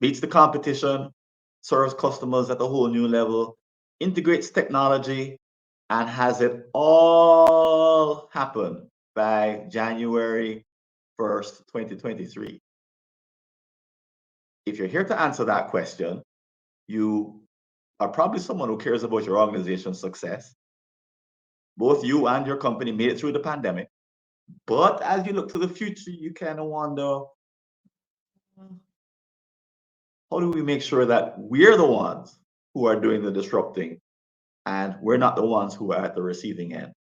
beats the competition, serves customers at a whole new level, integrates technology, and has it all happen by January 1st, 2023. If you're here to answer that question, you are probably someone who cares about your organization's success. Both you and your company made it through the pandemic. But as you look to the future, you kind of wonder, how do we make sure that we're the ones who are doing the disrupting and we're not the ones who are at the receiving end?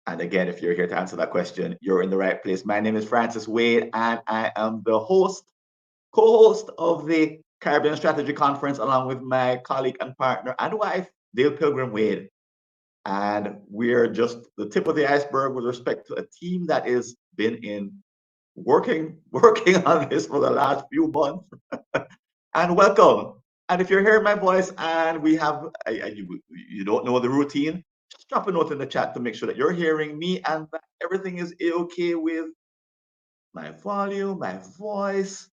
And again, if you're here to answer that question, you're in the right place. My name is Francis Wade, and I am the co-host of the Caribbean Strategy Conference, along with my colleague and partner and wife, Dale Pilgrim Wade. And we're just the tip of the iceberg with respect to a team that has been working on this for the last few months. And welcome. And if you're hearing my voice and you don't know the routine, just drop a note in the chat to make sure that you're hearing me and that everything is okay with my volume, my voice.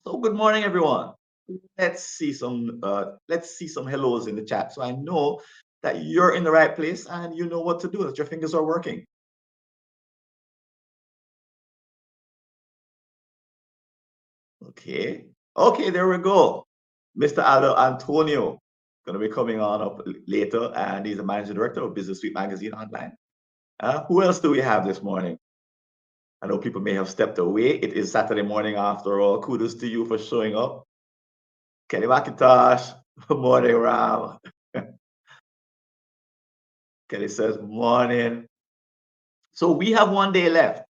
So good morning, everyone. Let's see some hellos in the chat so I know that you're in the right place and you know what to do, that your fingers are working. Okay, there we go. Mr. Aldo Antonio going to be coming on up later, and he's the managing director of Business Suite Magazine Online. Who else do we have this morning? I know people may have stepped away. It is Saturday morning after all. Kudos to you for showing up. Kenny McIntosh, good morning, Ram. Kelly says, morning. So we have one day left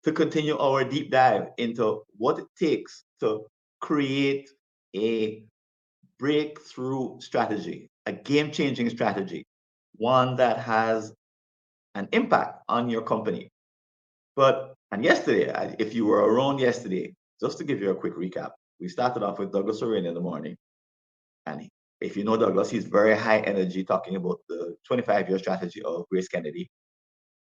to continue our deep dive into what it takes to create a breakthrough strategy, a game-changing strategy, one that has an impact on your company. And yesterday, if you were around yesterday, just to give you a quick recap, we started off with Douglas O'Reilly in the morning. And if you know Douglas, he's very high energy, talking about the 25-year strategy of Grace Kennedy.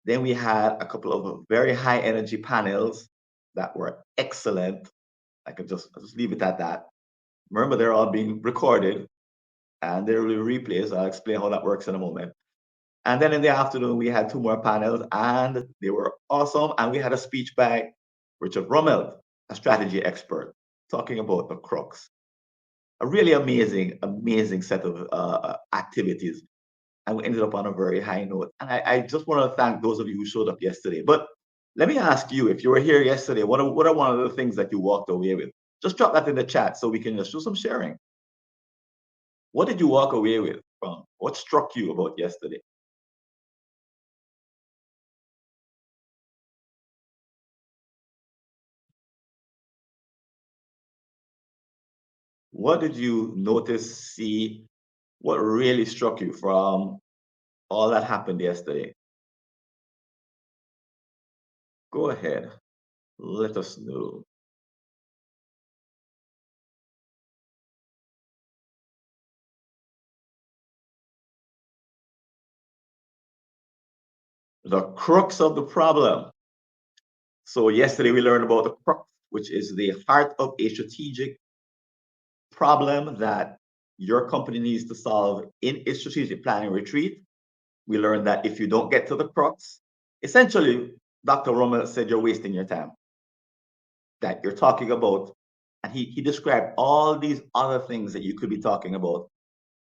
Then we had a couple of very high energy panels that were excellent. I can just leave it at that. Remember, they're all being recorded and there will be replays. I'll explain how that works in a moment. And then in the afternoon, we had two more panels and they were awesome. And we had a speech by Richard Rummel, a strategy expert, talking about the crux. A really amazing set of activities. And we ended up on a very high note. And I just want to thank those of you who showed up yesterday. But let me ask you, if you were here yesterday, what are one of the things that you walked away with? Just drop that in the chat so we can just do some sharing. What did you walk away with from? What struck you about yesterday? What did you notice, see? What really struck you from all that happened yesterday? Go ahead. Let us know. The crux of the problem. So yesterday we learned about the crux, which is the heart of a strategic problem that your company needs to solve in its strategic planning retreat. We learned that if you don't get to the crux, essentially, Dr. Rummel said you're wasting your time. That you're talking about, and he described all these other things that you could be talking about,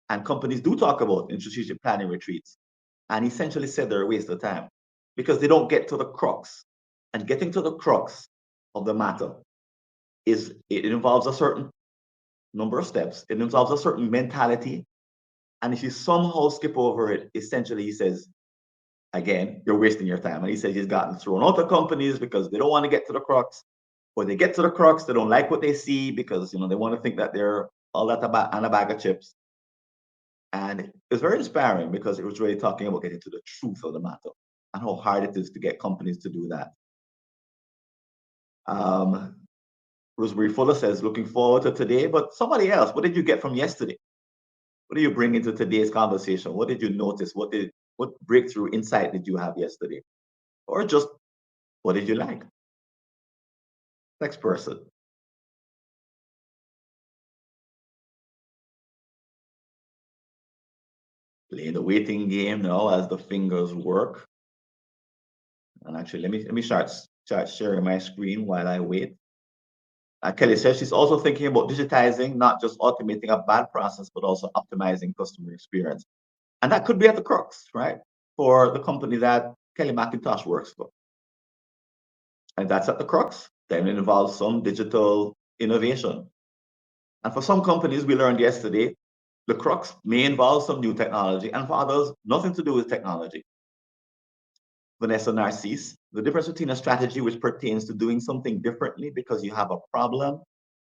and companies do talk about in strategic planning retreats. And essentially said they're a waste of time because they don't get to the crux. And getting to the crux of the matter it involves a certain number of steps. It involves a certain mentality. And if you somehow skip over it, essentially he says, again, you're wasting your time. And he says he's gotten thrown out of companies because they don't want to get to the crux, or they get to the crux, they don't like what they see because they want to think that they're all that and a bag of chips. And it was very inspiring because it was really talking about getting to the truth of the matter and how hard it is to get companies to do that. Rosemary Fuller says, looking forward to today, but somebody else, what did you get from yesterday? What do you bring into today's conversation? What did you notice? What breakthrough insight did you have yesterday? Or just what did you like? Next person. Playing the waiting game now as the fingers work. And actually, let me start sharing my screen while I wait. Kelly says she's also thinking about digitizing, not just automating a bad process, but also optimizing customer experience. And that could be at the crux, right? For the company that Kelly McIntosh works for. And that's at the crux. Then it involves some digital innovation. And for some companies, we learned yesterday, the crux may involve some new technology, and for others, nothing to do with technology. Vanessa Narcisse, the difference between a strategy which pertains to doing something differently because you have a problem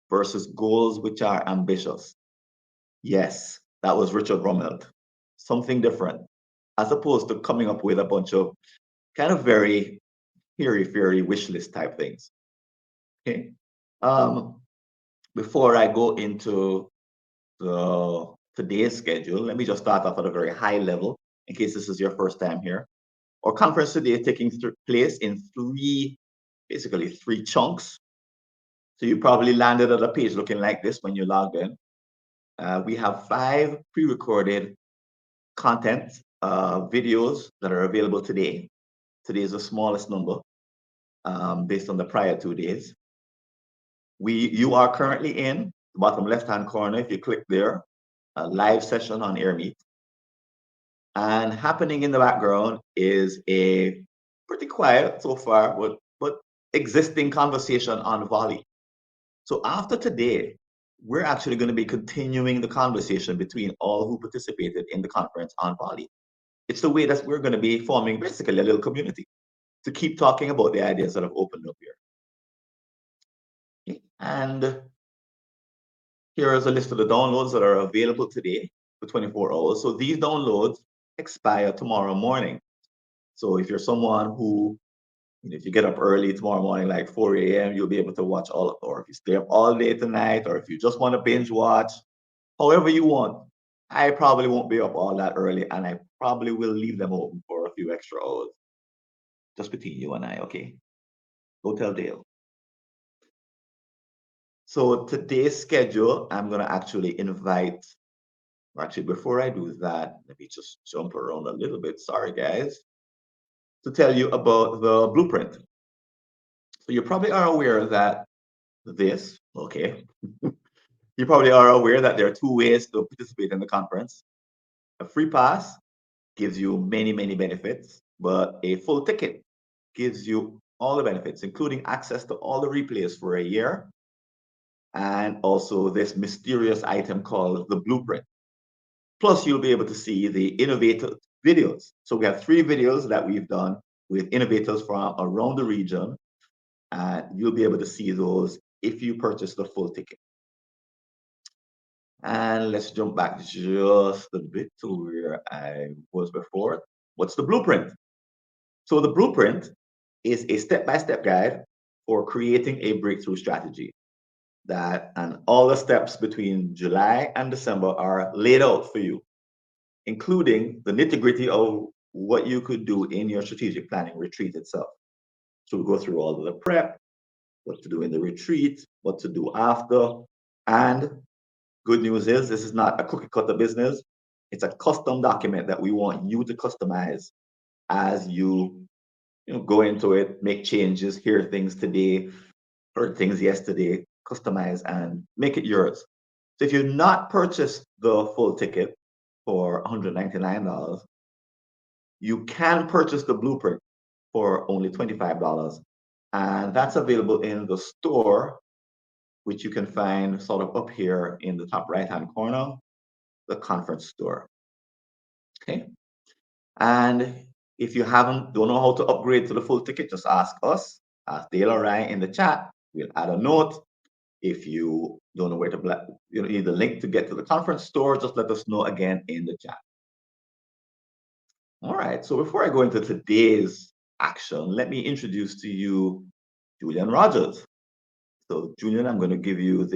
versus goals which are ambitious. Yes, that was Richard Rummelt. Something different, as opposed to coming up with a bunch of kind of very fairy wish list type things. Okay. Um, Before I go into the today's schedule, let me just start off at a very high level in case this is your first time here. Our conference today is taking place in basically three chunks. So you probably landed at a page looking like this when you logged in. We have 5 pre-recorded content videos that are available today. Today is the smallest number based on the prior 2 days. You are currently in the bottom left-hand corner. If you click there, a live session on AirMeet. And happening in the background is a pretty quiet so far, but existing conversation on Volley. So after today, we're actually going to be continuing the conversation between all who participated in the conference on Volley. It's the way that we're going to be forming basically a little community to keep talking about the ideas that have opened up here. Okay. And here is a list of the downloads that are available today for 24 hours. So these downloads expire tomorrow morning. So if you're someone who, if you get up early tomorrow morning, like 4 a.m., you'll be able to watch all of, or if you stay up all day tonight, or if you just want to binge watch, however you want. I probably won't be up all that early, and I probably will leave them open for a few extra hours. Just between you and I, okay? Go tell Dale. So today's schedule, I'm gonna actually invite, or actually before I do that, let me just jump around a little bit. Sorry, guys. To tell you about the blueprint. So you probably are aware that okay, you probably are aware that there are 2 ways to participate in the conference. A free pass gives you many benefits, but a full ticket gives you all the benefits, including access to all the replays for a year, and also this mysterious item called the blueprint. Plus, you'll be able to see the innovative videos. So we have 3 videos that we've done with innovators from around the region, and you'll be able to see those if you purchase the full ticket. And let's jump back just a bit to where I was before. What's the blueprint? So the blueprint is a step-by-step guide for creating a breakthrough strategy. And all the steps between July and December are laid out for you, including the nitty-gritty of what you could do in your strategic planning retreat itself. So we go through all of the prep, what to do in the retreat, what to do after, and good news is this is not a cookie cutter business. It's a custom document that we want you to customize as you go into it, make changes, hear things today, heard things yesterday, customize and make it yours. So if you've not purchased the full ticket for $199, you can purchase the blueprint for only $25. And that's available in the store, which you can find sort of up here in the top right-hand corner, the conference store. Okay. And if you don't know how to upgrade to the full ticket, just ask us, ask Dale or I in the chat. We'll add a note. If you don't know where to, need the link to get to the conference store, just let us know again in the chat. All right. So before I go into today's action, let me introduce to you Julian Rogers. So Julian, I'm going to give you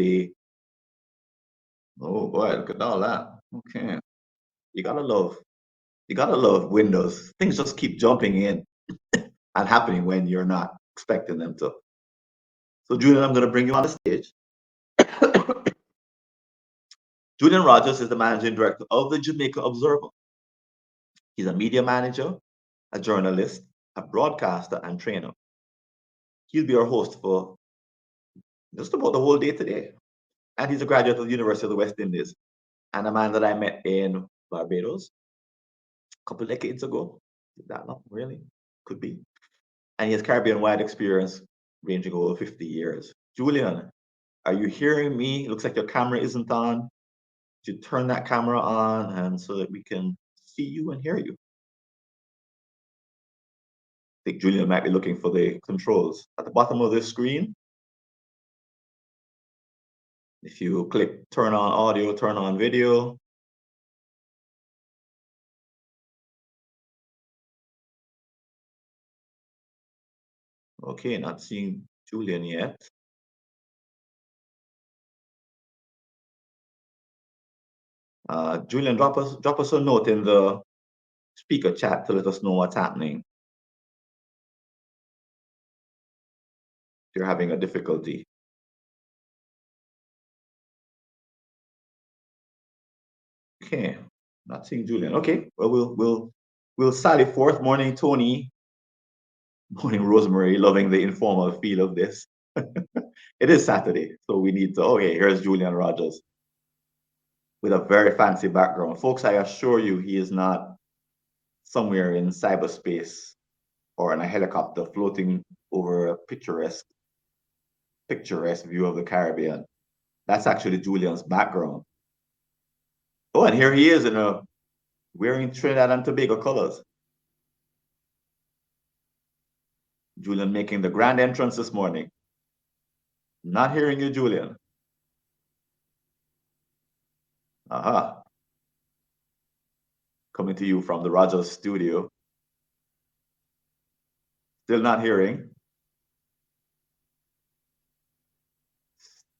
oh boy, look at all that. Okay. You gotta love Windows. Things just keep jumping in and happening when you're not expecting them to. So Julian, I'm going to bring you on the stage. Julian Rogers is the managing director of the Jamaica Observer. He's a media manager, a journalist, a broadcaster, and trainer. He'll be our host for just about the whole day today. And he's a graduate of the University of the West Indies and a man that I met in Barbados a couple of decades ago. That long, really? Could be. And he has Caribbean-wide experience ranging over 50 years. Julian, are you hearing me? It looks like your camera isn't on. Could you turn that camera on and so that we can see you and hear you? I think Julian might be looking for the controls. At the bottom of this screen, if you click turn on audio, turn on video, okay, not seeing Julian yet. Julian, drop us a note in the speaker chat to let us know what's happening. If you're having a difficulty. Okay, not seeing Julian. Okay, well we'll sally forth. Morning, Tony. Morning, Rosemary. Loving the informal feel of this. It is Saturday, so we need to. Okay, here's Julian Rogers with a very fancy background, folks. I assure you, he is not somewhere in cyberspace or in a helicopter floating over a picturesque view of the Caribbean. That's actually Julian's background. Oh, and here he is wearing Trinidad and Tobago colors. Julian making the grand entrance this morning. Not hearing you, Julian. Aha. Coming to you from the Rogers studio. Still not hearing.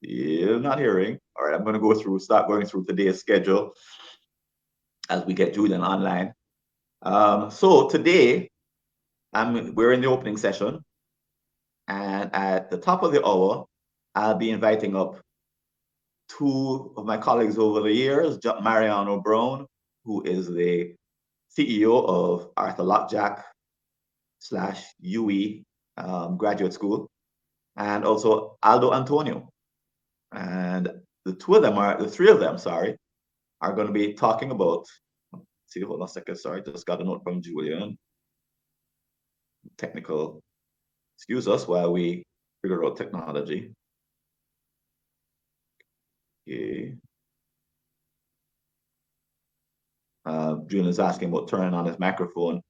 Still not hearing. All right, I'm going to start going through today's schedule as we get Julian online. So today, we're in the opening session, and at the top of the hour, I'll be inviting up two of my colleagues over the years, Mariano Brown, who is the CEO of Arthur Lockjack / UE Graduate School, and also Aldo Antonio. And the three of them, are going to be talking about, see, hold on a second, sorry, just got a note from Julian. Technical, excuse us while we figure out technology. Okay. Julian is asking about turning on his microphone.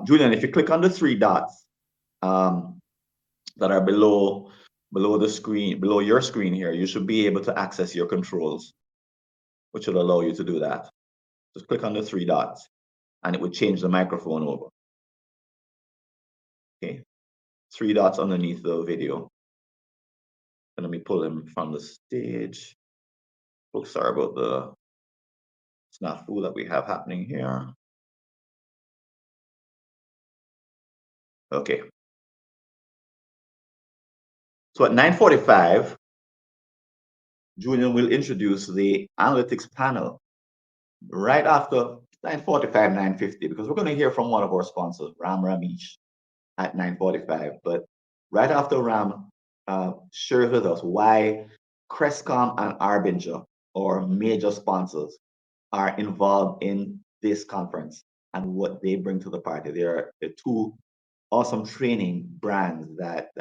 Julian, if you click on the three dots that are below the screen, below your screen here, you should be able to access your controls, which will allow you to do that. Just click on the three dots and it would change the microphone over. Okay, three dots underneath the video. And let me pull him from the stage. Oh, sorry about the snafu that we have happening here. Okay. So at 9:45, Julian will introduce the analytics panel right after 9:45, 9:50, because we're going to hear from one of our sponsors, Ram Ramesh, at 9:45. But right after Ram shares with us why Crestcom and Arbinger, our major sponsors, are involved in this conference and what they bring to the party. They're two awesome training brands that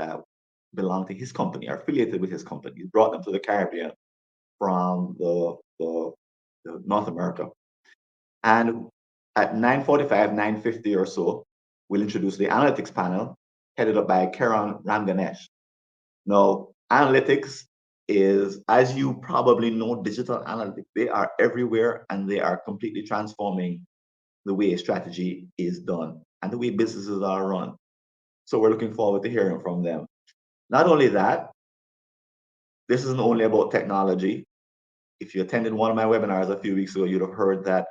belong to his company, are affiliated with his company. He brought them to the Caribbean from the North America. And at 9:45, 9:50 or so, we'll introduce the analytics panel headed up by Karan Ramganesh. Now, analytics is, as you probably know, digital analytics. They are everywhere and they are completely transforming the way strategy is done and the way businesses are run. So we're looking forward to hearing from them. Not only that, this isn't only about technology. If you attended one of my webinars a few weeks ago, you'd have heard that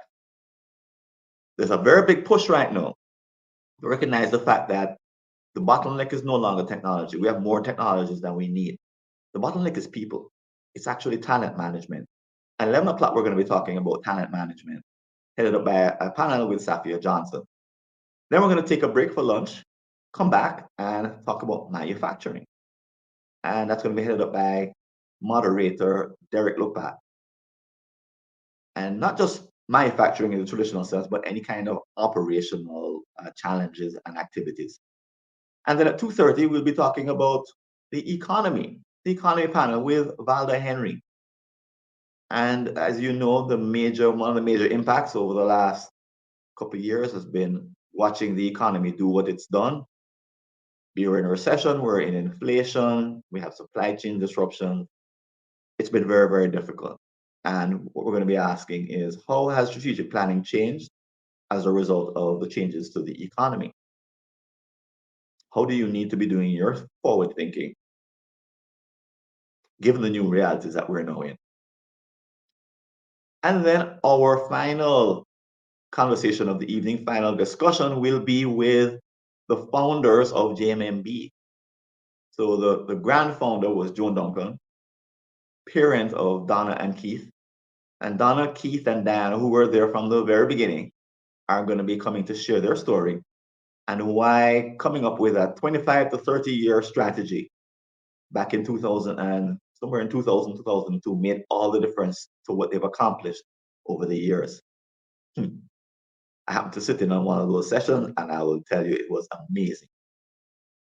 there's a very big push right now to recognize the fact that the bottleneck is no longer technology. We have more technologies than we need. The bottleneck is people. It's actually talent management. At 11 o'clock, we're going to be talking about talent management. headed up by a panel with Safia Johnson. Then we're going to take a break for lunch, come back and talk about manufacturing. And that's going to be headed up by moderator Derek Lopat. And not just manufacturing in the traditional sense, but any kind of operational challenges and activities. And then at 2:30, we'll be talking about the economy panel with Valda Henry. And as you know, one of the major impacts over the last couple of years has been watching the economy do what it's done. We're in a recession, we're in inflation, we have supply chain disruption. It's been very, very difficult. And what we're going to be asking is, how has strategic planning changed as a result of the changes to the economy? How do you need to be doing your forward thinking, given the new realities that we're now in? And then our final conversation of the evening, final discussion, will be with the founders of JMMB. So the grand founder was Joan Duncan, parent of Donna and Keith. And Donna, Keith, and Dan, who were there from the very beginning, are going to be coming to share their story and why coming up with a 25 to 30-year strategy back in 2000 and somewhere in 2000, 2002 made all the difference to what they've accomplished over the years. I happened to sit in on one of those sessions, and I will tell you it was amazing.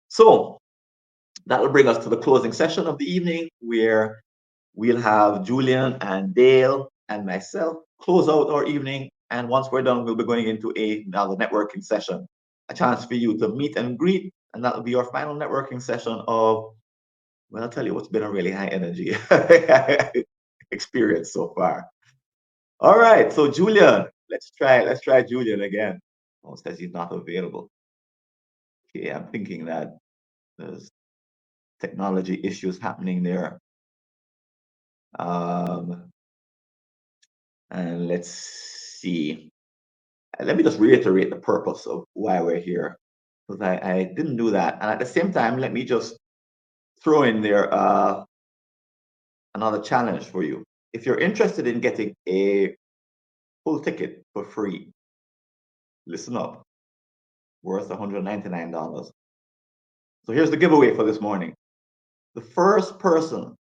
So that will bring us to the closing session of the evening, where we'll have Julian and Dale and myself close out our evening. And once we're done, we'll be going into another networking session, a chance for you to meet and greet. And that'll be our final networking session of, well, I'll tell you what's been a really high energy experience so far. All right, so Julian, let's try Julian again. Oh, it says he's not available. Okay, I'm thinking that there's technology issues happening there. And let's see. Let me just reiterate the purpose of why we're here, because I didn't do that. And at the same time, let me just throw in there another challenge for you. If you're interested in getting a full ticket for free, listen up, worth $199. So here's the giveaway for this morning. The first person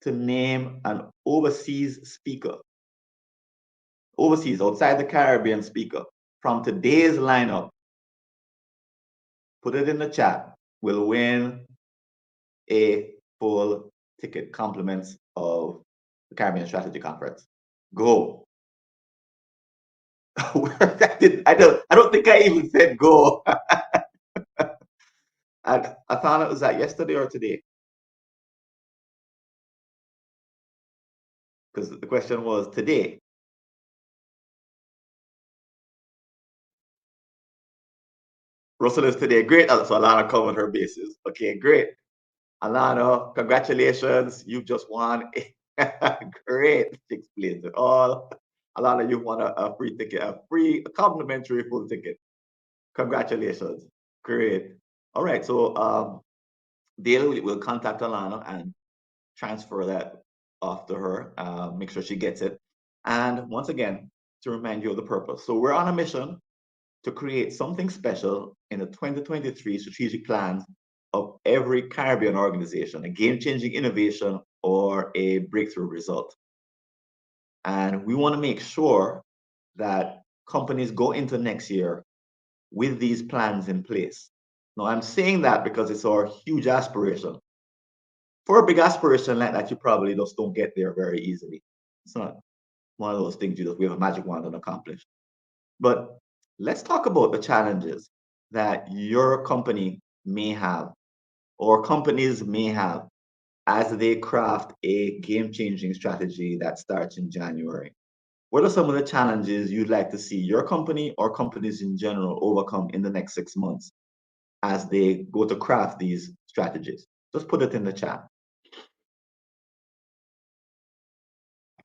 to name an overseas speaker, overseas, outside the Caribbean speaker, from today's lineup, put it in the chat, will win a full ticket, compliments of the Caribbean Strategy Conference. Go. I don't think I even said go. I found it was that yesterday or today. Because the question was today. Russell is today. Great. So Alana covered her bases. Okay, great. Alana, congratulations. You just won. Great. She explains it all. Alana, you won a free ticket, a complimentary full ticket. Congratulations. Great. All right. So Dale will contact Alana and transfer that off to her, make sure she gets it. And once again, to remind you of the purpose. So we're on a mission to create something special in the 2023 strategic plans of every Caribbean organization, a game-changing innovation or a breakthrough result. And we want to make sure that companies go into next year with these plans in place. Now, I'm saying that because it's our huge aspiration. For a big aspiration like that, you probably just don't get there very easily. It's not one of those things you just wave a magic wand and accomplish. But let's talk about the challenges that your company may have or companies may have as they craft a game-changing strategy that starts in January. What are some of the challenges you'd like to see your company or companies in general overcome in the next 6 months as they go to craft these strategies? Just put it in the chat.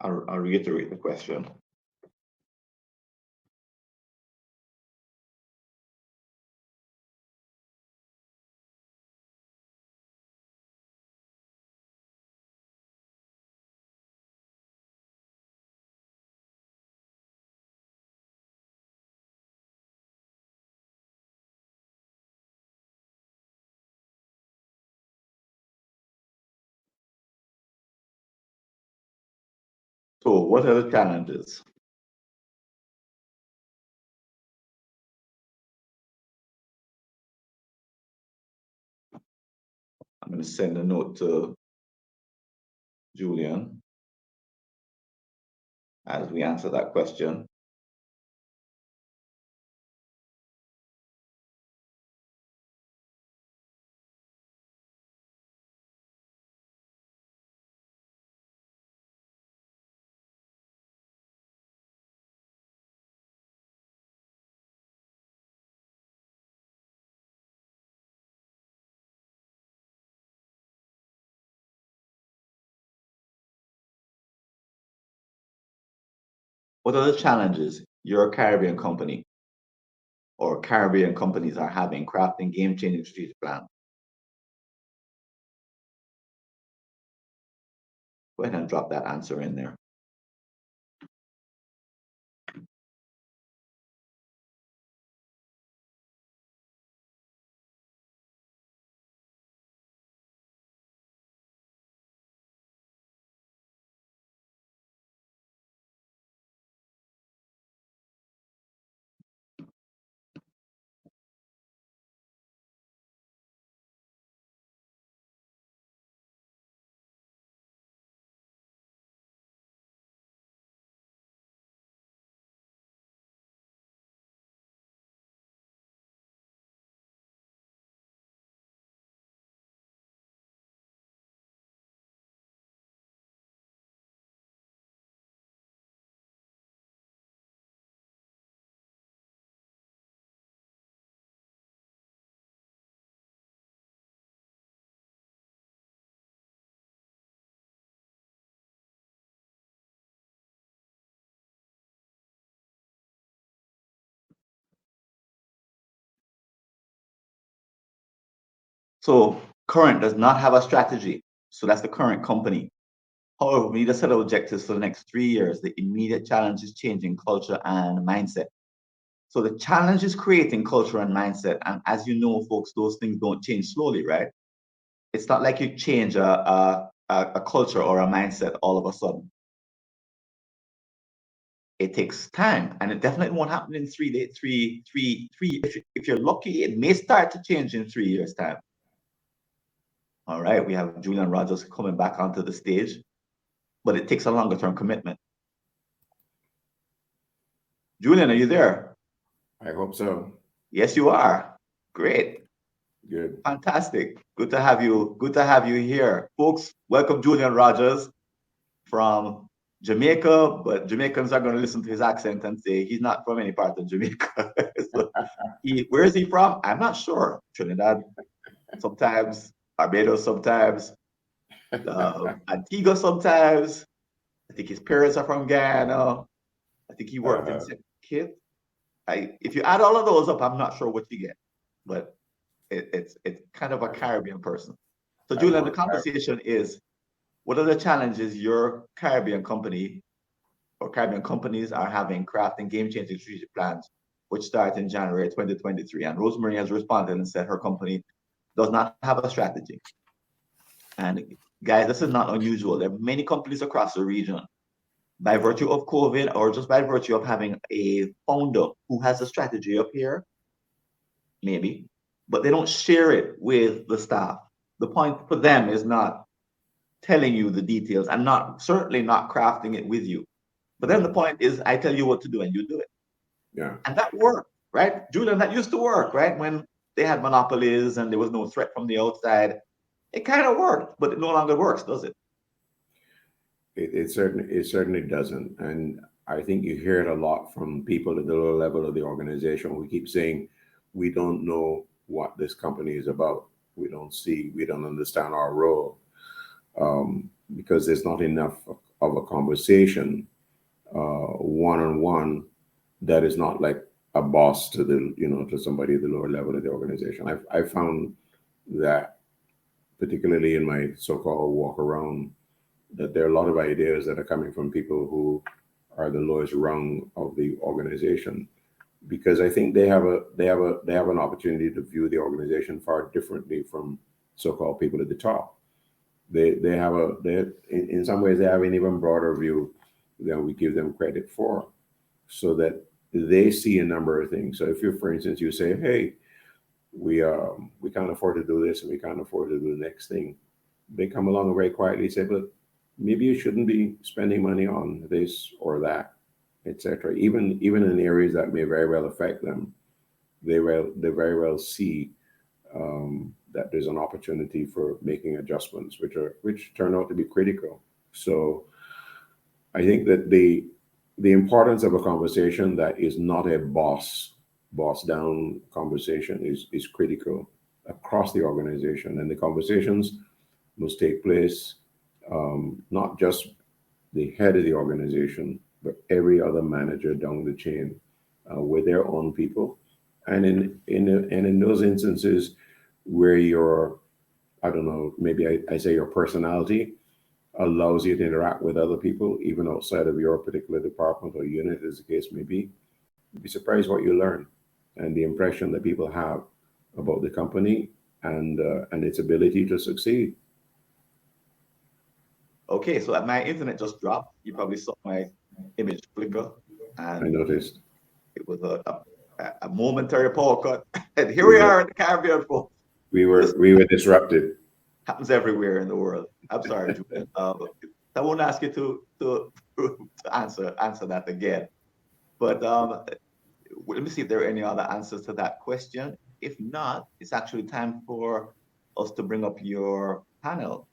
I'll reiterate the question. So, what are the challenges? I'm going to send a note to Julian as we answer that question. What are the challenges your Caribbean company or Caribbean companies are having crafting game-changing strategic plan? Go ahead and drop that answer in there. So current does not have a strategy. So that's the current company. However, we need a set of objectives for the next 3 years. The immediate challenge is changing culture and mindset. So the challenge is creating culture and mindset. And as you know, folks, those things don't change slowly, right? It's not like you change a culture or a mindset all of a sudden. It takes time, and it definitely won't happen in 3 days. If you're lucky, it may start to change in 3 years' time. All right, we have Julian Rogers coming back onto the stage, but it takes a longer term commitment. Julian, are you there? I hope so. Yes, you are. Great. Good. Fantastic. Good to have you. Good to have you here. Folks, welcome Julian Rogers from Jamaica, but Jamaicans are going to listen to his accent and say he's not from any part of Jamaica. So where is he from? I'm not sure. Trinidad sometimes, Barbados sometimes, Antigua sometimes. I think his parents are from Guyana. I think he worked in St. Kitts. If you add all of those up, I'm not sure what you get, but it's kind of a Caribbean person. So Julian, the conversation is, what are the challenges your Caribbean company or Caribbean companies are having crafting game-changing strategic plans, which start in January 2023? And Rosemary has responded and said her company does not have a strategy. And guys, this is not unusual. There are many companies across the region, by virtue of COVID or just by virtue of having a founder who has a strategy up here, maybe, but they don't share it with the staff. The point for them is not telling you the details and certainly not crafting it with you. But then the point is, I tell you what to do and you do it. Yeah. And that worked, right? Julian, that used to work, right? When they had monopolies and there was no threat from the outside, it kind of worked, but it no longer works, does it? It certainly doesn't. And I think you hear it a lot from people at the lower level of the organization. We keep saying we don't know what this company is about. We don't understand our role, because there's not enough of a conversation one on one that is not like a boss to to somebody at the lower level of the organization. I found that particularly in my so-called walk around, that there are a lot of ideas that are coming from people who are the lowest rung of the organization, because I think they have an opportunity to view the organization far differently from so-called people at the top. They have in some ways they have an even broader view than we give them credit for, so that they see a number of things. So if you, for instance, you say, hey, we can't afford to do this and we can't afford to do the next thing, they come along and very quietly say, but maybe you shouldn't be spending money on this or that, etc. Even in areas that may very well affect them, they very well see that there's an opportunity for making adjustments, which turn out to be critical. So I think that the importance of a conversation that is not a boss down conversation is critical across the organization, and the conversations must take place, not just the head of the organization, but every other manager down the chain, with their own people. And in those instances where your, I don't know, maybe I say your personality allows you to interact with other people, even outside of your particular department or unit, as the case may be, you'd be surprised what you learn and the impression that people have about the company and its ability to succeed. Okay, so my internet just dropped. You probably saw my image flicker, I and noticed it was a momentary power cut. And here we we were are in the Caribbean, folks. This we were disrupted. happens everywhere in the world. I'm sorry, Julian. I won't ask you to answer that again. But let me see if there are any other answers to that question. If not, it's actually time for us to bring up your panel.